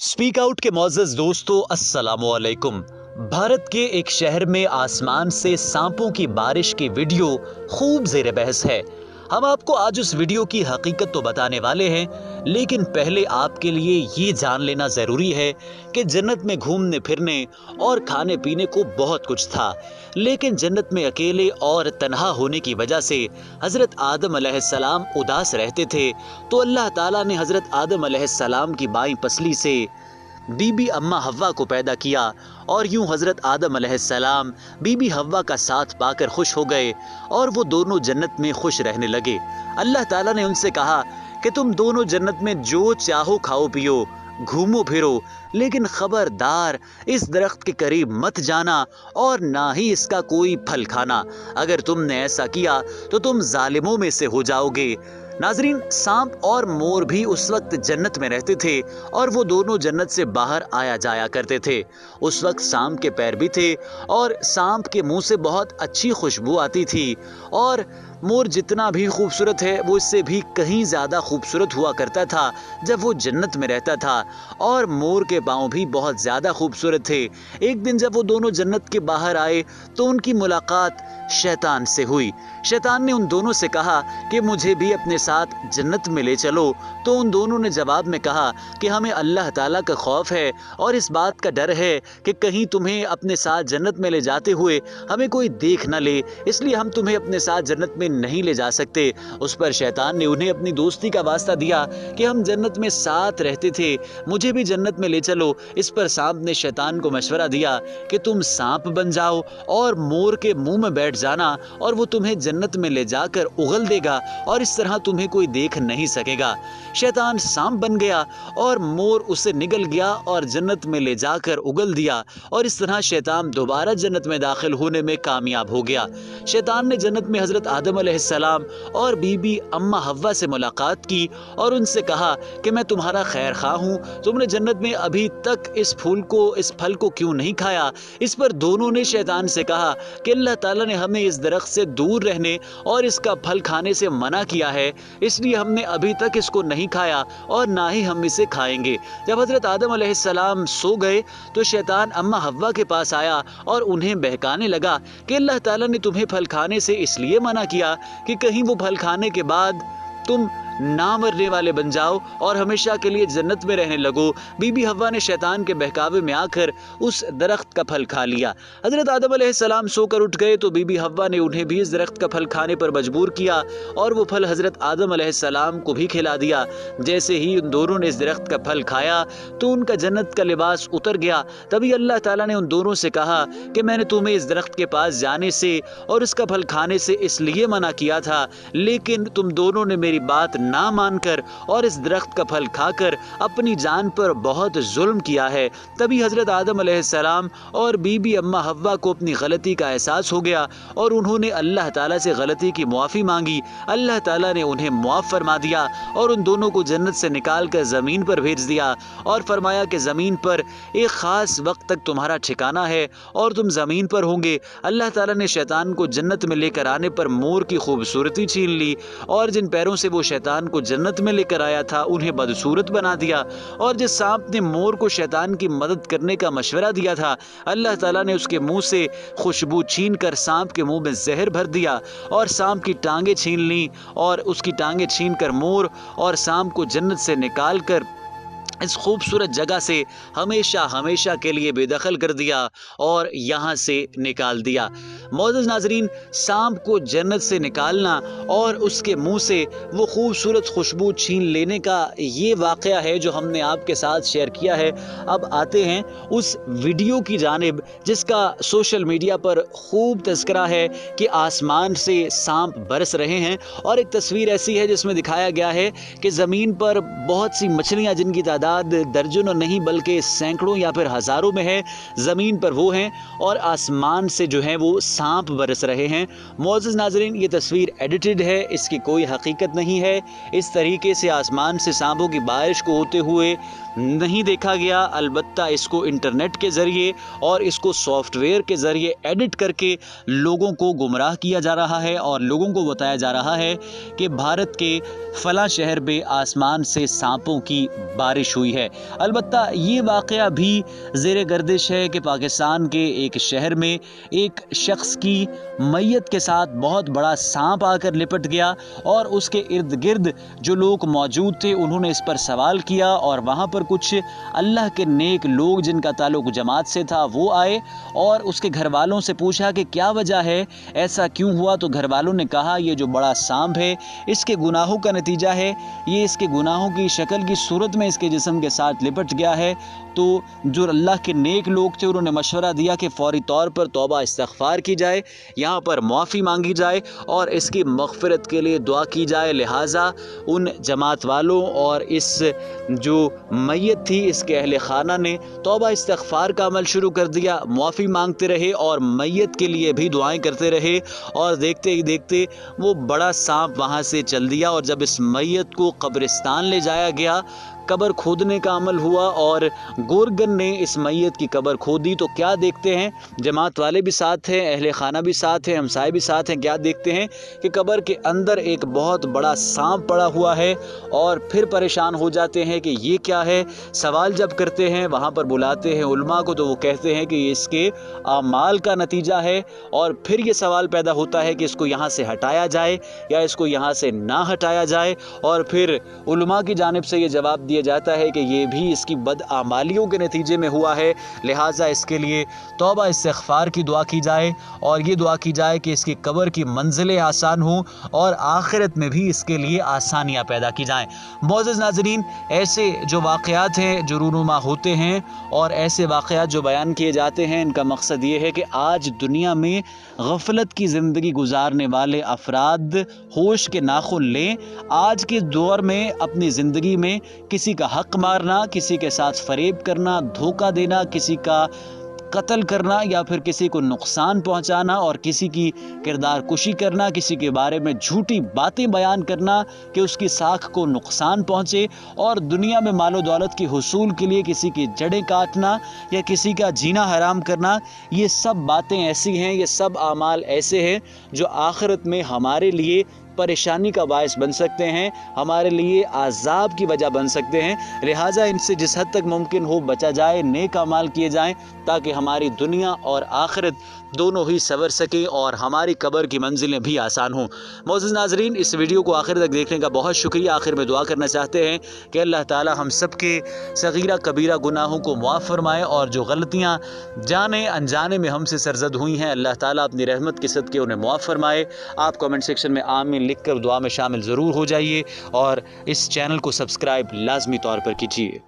Speak out के मोअज़्ज़ज़ दोस्तों, अस्सलामु अलैकुम। भारत के एक शहर में आसमान से सांपों की बारिश की वीडियो खूब ज़ेर बहस है। हम आपको आज उस वीडियो की हकीकत तो बताने वाले हैं, लेकिन पहले आपके लिए ये जान लेना ज़रूरी है कि जन्नत में घूमने फिरने और खाने पीने को बहुत कुछ था, लेकिन जन्नत में अकेले और तन्हा होने की वजह से हज़रत आदम अलैहिस्सलाम उदास रहते थे। तो अल्लाह ताला ने हज़रत आदम अलैहिस्सलाम की बाईं पसली से बीबी अम्मा हव्वा को पैदा किया और यूं हज़रत आदम अलैहिस्सलाम बीबी हव्वा का साथ पाकर खुश हो गए और वो दोनों जन्नत में खुश रहने लगे। अल्लाह ताला ने उनसे कहा कि तुम दोनों जन्नत में जो चाहो खाओ पियो, घूमो फिरो, लेकिन खबरदार इस दरख्त के करीब मत जाना और ना ही इसका कोई फल खाना। अगर तुमने ऐसा किया तो तुम जालिमों में से हो जाओगे। नाजरीन, सांप और मोर भी उस वक्त जन्नत में रहते थे और वो दोनों जन्नत से बाहर आया जाया करते थे। उस वक्त सांप के पैर भी थे और सांप के मुंह से बहुत अच्छी खुशबू आती थी, और मोर जितना भी खूबसूरत है वो इससे भी कहीं ज़्यादा खूबसूरत हुआ करता था जब वो जन्नत में रहता था, और मोर के पाँव भी बहुत ज़्यादा खूबसूरत थे। एक दिन जब वो दोनों जन्नत के बाहर आए तो उनकी मुलाकात शैतान से हुई। शैतान ने उन दोनों से कहा कि मुझे भी अपने साथ जन्नत में ले चलो। तो उन दोनों ने जवाब में कहा कि हमें अल्लाह ताला का खौफ है और इस बात का डर है कि कहीं तुम्हें अपने साथ जन्नत में ले जाते हुए हमें कोई देख न ले, इसलिए हम तुम्हें अपने साथ जन्नत में नहीं ले जा सकते। उस पर शैतान ने उन्हें अपनी दोस्ती का वास्ता दिया कि हम जन्नत में साथ रहते थे, मुझे भी जन्नत में ले चलो। इस पर सांप ने शैतान को मशवरा दिया कि तुम सांप बन जाओ और मोर के मुंह में बैठ जाना और वो तुम्हें जन्नत में ले जाकर उगल देगा और इस तरह तुम्हें कोई देख नहीं सकेगा। शैतान सांप बन गया और मोर उसे निगल गया और जन्नत में ले जाकर उगल दिया, और इस तरह शैतान दोबारा जन्नत में दाखिल होने में कामयाब हो गया। शैतान ने जन्नत में हज़रत आदम अलैहिस्सलाम और बीबी अम्मा हव्वा से मुलाकात की और उनसे कहा कि मैं तुम्हारा खैर खा हूँ, तुमने जन्नत में अभी तक इस फल को क्यों नहीं खाया। इस पर दोनों ने शैतान से कहा कि अल्लाह ताला ने हमें इस दरख्त से दूर रहने और इसका फल खाने से मना किया है, इसलिए हमने अभी तक इसको नहीं खाया और ना ही हम इसे खाएंगे। जब हज़रत आदम अलैहिस्सलाम सो गए तो शैतान अम्मा हव्वा के पास आया और उन्हें बहकाने लगा कि अल्लाह ताला ने तुम्हें फल खाने से इसलिए मना किया कि कहीं वो फल खाने के बाद तुम ना मरने वाले बन जाओ और हमेशा के लिए जन्नत में रहने लगो। बीबी हव्वा ने शैतान के बहकावे में आकर उस दरख्त का फल खा लिया। हज़रत आदम अलैहिस्सलाम सोकर उठ गए तो बीबी हव्वा ने उन्हें भी इस दरख्त का फल खाने पर मजबूर किया और वो फल हज़रत आदम अलैहिस्सलाम को भी खिला दिया। जैसे ही उन दोनों ने इस दरख्त का फल खाया तो उनका जन्नत का लिबास उतर गया। तभी अल्लाह ताला ने उन दोनों से कहा कि मैंने तुम्हें इस दरख्त के पास जाने से और इसका फल खाने से इसलिए मना किया था, लेकिन तुम दोनों ने मेरी बात ना मानकर और इस दरख्त का फल खाकर अपनी जान पर बहुत जुल्म किया है। तभी हज़रत आदम अलैहिस्सलाम और बीबी अम्मा हव्वा को अपनी गलती का एहसास हो गया और उन्होंने अल्लाह ताला से गलती की मुआफ़ी मांगी। अल्लाह ताला ने उन्हें मुआफ़ फरमा दिया और उन दोनों को जन्नत से निकाल कर ज़मीन पर भेज दिया और फरमाया कि ज़मीन पर एक ख़ास वक्त तक तुम्हारा ठिकाना है और तुम ज़मीन पर होंगे। अल्लाह ताला ने शैतान को जन्नत में लेकर आने पर मोर की खूबसूरती छीन ली और जिन पैरों से वो शैतान को जन्नत में लेकर आया था उन्हें बदसूरत बना दिया, और जिस सांप ने मोर को शैतान की मदद करने का मशवरा दिया था अल्लाह ताला ने उसके मुंह से खुशबू छीन कर सांप के मुंह में जहर भर दिया और सांप की टांगें छीन ली और उसकी टांगें छीन कर मोर और सांप को जन्नत से निकाल कर इस खूबसूरत जगह से हमेशा हमेशा के लिए बेदखल कर दिया और यहाँ से निकाल दिया। मोअज़्ज़ज़ नाज़रीन, सांप को जन्नत से निकालना और उसके मुंह से वो खूबसूरत खुशबू छीन लेने का ये वाक़या है जो हमने आपके साथ शेयर किया है। अब आते हैं उस वीडियो की जानिब जिसका सोशल मीडिया पर खूब तज़किरा है कि आसमान से सांप बरस रहे हैं, और एक तस्वीर ऐसी है जिसमें दिखाया गया है कि ज़मीन पर बहुत सी मछलियाँ जिनकी तादाद दर्जनों नहीं बल्कि सैकड़ों या फिर हज़ारों में है, ज़मीन पर वो हैं और आसमान से जो है वो सांप बरस रहे हैं। मोअज़्ज़ज़ नाज़रीन, ये तस्वीर एडिटेड है, इसकी कोई हकीकत नहीं है। इस तरीके से आसमान से सांपों की बारिश को होते हुए नहीं देखा गया, अलबत्ता इसको इंटरनेट के ज़रिए और इसको सॉफ्टवेयर के ज़रिए एडिट करके लोगों को गुमराह किया जा रहा है और लोगों को बताया जा रहा है कि भारत के फ़लाँ शहर में आसमान से सांपों की बारिश पेश हुई है। अलबत्ता ये वाक़या भी ज़ेर गर्दिश है कि पाकिस्तान के एक शहर में एक शख्स की मैयत के साथ बहुत बड़ा सांप आकर लिपट गया और उसके इर्द गिर्द जो लोग मौजूद थे उन्होंने इस पर सवाल किया और वहाँ पर कुछ अल्लाह के नेक लोग जिनका ताल्लुक जमात से था वो आए और उसके घर वालों से पूछा कि क्या वजह है, ऐसा क्यों हुआ। तो घर वालों ने कहा ये जो बड़ा सांप है इसके गुनाहों का नतीजा है, ये इसके गुनाहों की शक्ल की सूरत में इसके जिस्म के साथ लिपट गया है। तो जो अल्लाह के नेक लोग थे उन्होंने मशवरा दिया कि फ़ौरी तौर पर तौबा इस्तग़फ़ार की जाए, यहाँ पर मुआफ़ी मांगी जाए और इसकी मग़फ़िरत के लिए दुआ की जाए। लिहाजा उन जमात वालों और इस जो मैयत थी इसके अहले खाना ने तौबा इस्तग़फ़ार का अमल शुरू कर दिया, मुआफ़ी मांगते रहे और मैयत के लिए भी दुआएं करते रहे और देखते ही देखते वो बड़ा सांप वहाँ से चल दिया। और जब इस मैयत को कब्रिस्तान ले जाया गया, कब्र खोदने का अमल हुआ और गोरगन ने इस मैयत की कब्र खोदी, तो क्या देखते हैं, जमात वाले भी साथ हैं, अहले खाना भी साथ हैं, हमसाए भी साथ हैं, क्या देखते हैं कि कब्र के अंदर एक बहुत बड़ा सांप पड़ा हुआ है और फिर परेशान हो जाते हैं कि ये क्या है। सवाल जब करते हैं, वहाँ पर बुलाते हैं उलमा को, तो वो कहते हैं कि ये इसके आमाल का नतीजा है। और फिर ये सवाल पैदा होता है कि इसको यहाँ से हटाया जाए या इसको यहाँ से ना हटाया जाए, और फिर उलमा की जानिब से ये जवाब दिया जाता है कि ये भी इसकी बदआमालियों के नतीजे में हुआ है, लिहाजा इसके लिए तौबा इस्तग़फ़ार की दुआ की जाए और ये दुआ की जाए कि इसकी कब्र की मंजिलें आसान हों और आखिरत में भी इसके लिए आसानियाँ पैदा की जाएँ। मोअज़्ज़िज़ नाज़रीन, ऐसे जो वाक़यात हैं जो रूनुमा होते हैं और ऐसे वाक़यात जो बयान किए जाते हैं, इनका मकसद ये है कि आज दुनिया में गफलत की ज़िंदगी गुजारने वाले अफराद होश के नाखुन लें। आज के दौर में अपनी ज़िंदगी में किसी का हक मारना, किसी के साथ फरेब करना, धोखा देना, किसी का कत्ल करना या फिर किसी को नुकसान पहुंचाना और किसी की किरदार कुशी करना, किसी के बारे में झूठी बातें बयान करना कि उसकी साख को नुकसान पहुंचे, और दुनिया में मालो दौलत की हुसूल के लिए किसी की जड़ें काटना या किसी का जीना हराम करना, ये सब बातें ऐसी हैं, ये सब आमाल ऐसे हैं जो आखिरत में हमारे लिए परेशानी का बायस बन सकते हैं, हमारे लिए आज़ाब की वजह बन सकते हैं। लिहाजा इनसे जिस हद तक मुमकिन हो बचा जाए, नेक अमाल किए जाएं ताकि हमारी दुनिया और आखिरत दोनों ही सवर सके और हमारी कब्र की मंजिलें भी आसान हों। मोअज़्ज़िज़ नाज़रीन, इस वीडियो को आखिर तक देखने का बहुत शुक्रिया। आखिर में दुआ करना चाहते हैं कि अल्लाह ताला हम सब के सगीरा कबीरा गुनाहों को मुआफ़ फरमाए और जो गलतियाँ जाने अनजाने में हमसे सरजद हुई हैं, अल्लाह ताला अपनी रहमत के सदक़े उन्हें मुआफ़ फरमाए। आप कमेंट सेक्शन में आमीन लिखकर दुआ में शामिल ज़रूर हो जाइए और इस चैनल को सब्सक्राइब लाजमी तौर पर कीजिए।